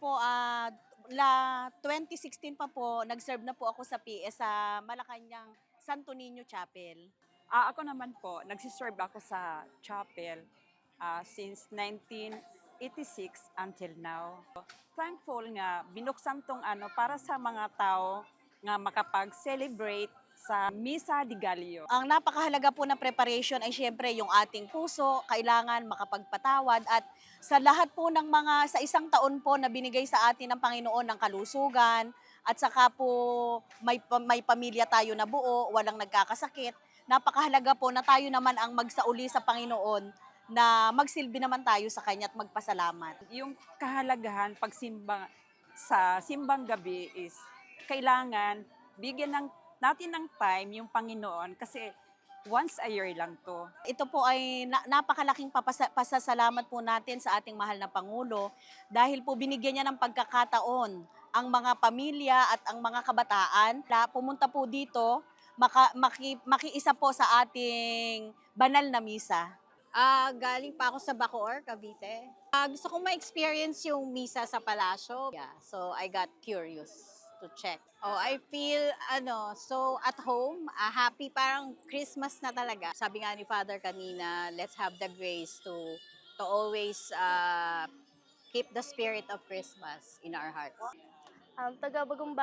po, 2016 pa po, nag-serve na po ako sa PS sa Malacanang Santo Niño Chapel. Ako naman po, nagsiserve ako sa chapel since 1986 until now. Thankful nga, binuksan tong para sa mga tao nga makapag-celebrate sa Misa de Gallo. Ang napakahalaga po na preparation ay siyempre yung ating puso, kailangan makapagpatawad at sa lahat po ng mga sa isang taon po na binigay sa atin ng Panginoon ng kalusugan at saka po may pamilya tayo na buo, walang nagkakasakit. Napakahalaga po na tayo naman ang magsauli sa Panginoon na magsilbi naman tayo sa Kanya at magpasalamat. Yung kahalagahan pagsimba sa simbang gabi is kailangan bigyan natin ng time yung Panginoon kasi once a year lang to. Ito po ay napakalaking pasasalamat po natin sa ating mahal na Pangulo dahil po binigyan niya ng pagkakataon ang mga pamilya at ang mga kabataan na pumunta po dito, makiisa po sa ating banal na misa. Galing pa ako sa Bacoor, Cavite. Gusto kong ma-experience yung misa sa palasyo. Yeah, so I got curious to check. I feel so at home, happy, parang Christmas na talaga. Sabi nga ni Father kanina, let's have the grace to always keep the spirit of Christmas in our hearts. Taga Bagong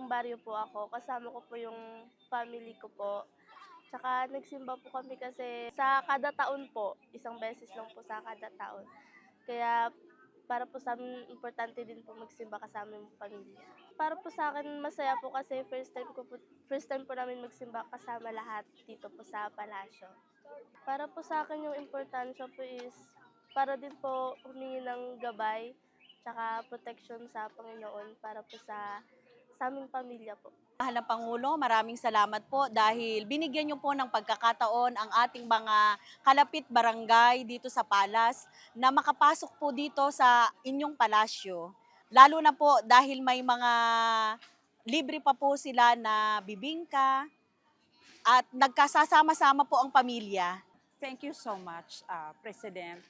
Baryo po ako. Kasama ko po yung family ko po. Tsaka nagsimba po kami kasi sa kada taon po, isang beses lang po sa kada taon. Kaya para po sa amin, importante din po magsimba kasama yung pamilya. Para po sa akin, masaya po kasi first time po namin magsimba kasama lahat dito po sa palasyo. Para po sa akin yung importansya po is para din po humingi ng gabay tsaka protection sa Panginoon para po sa aming pamilya po. Mahal na Pangulo, maraming salamat po dahil binigyan niyo po ng pagkakataon ang ating mga kalapit barangay dito sa Palas na makapasok po dito sa inyong palasyo. Lalo na po dahil may mga libre pa po sila na bibingka at nagkasasama-sama po ang pamilya. Thank you so much, President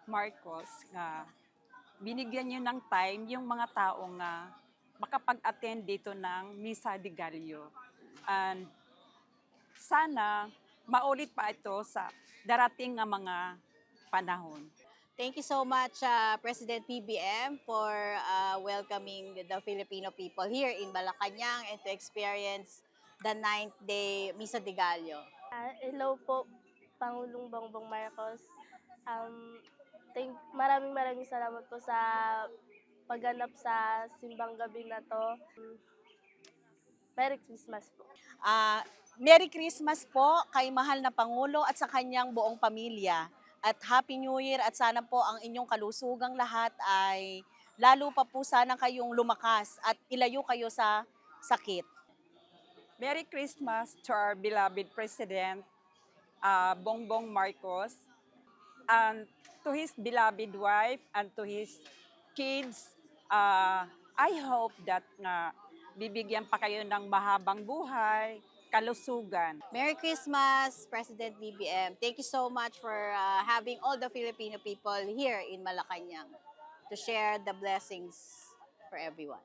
Marcos, nga binigyan niyo ng time yung mga tao nga makapag-attend dito ng Misa de Gallo. And sana maulit pa ito sa darating nga mga panahon. Thank you so much, President PBM, for welcoming the Filipino people here in Malacanang and to experience the 9th day Misa de Gallo. Hello po, Pangulong Bongbong Marcos. Maraming salamat po sa pagganap sa simbang gabi na to. Merry Christmas po. Merry Christmas po kay mahal na Pangulo at sa kanyang buong pamilya. At Happy New Year at sana po ang inyong kalusugang lahat ay lalo pa po sana kayong lumakas at ilayo kayo sa sakit. Merry Christmas to our beloved President Bongbong Marcos, and to his beloved wife and to his kids. I hope that bibigyan pa kayo ng mahabang buhay, kalusugan. Merry Christmas, President BBM. Thank you so much for having all the Filipino people here in Malacanang to share the blessings for everyone.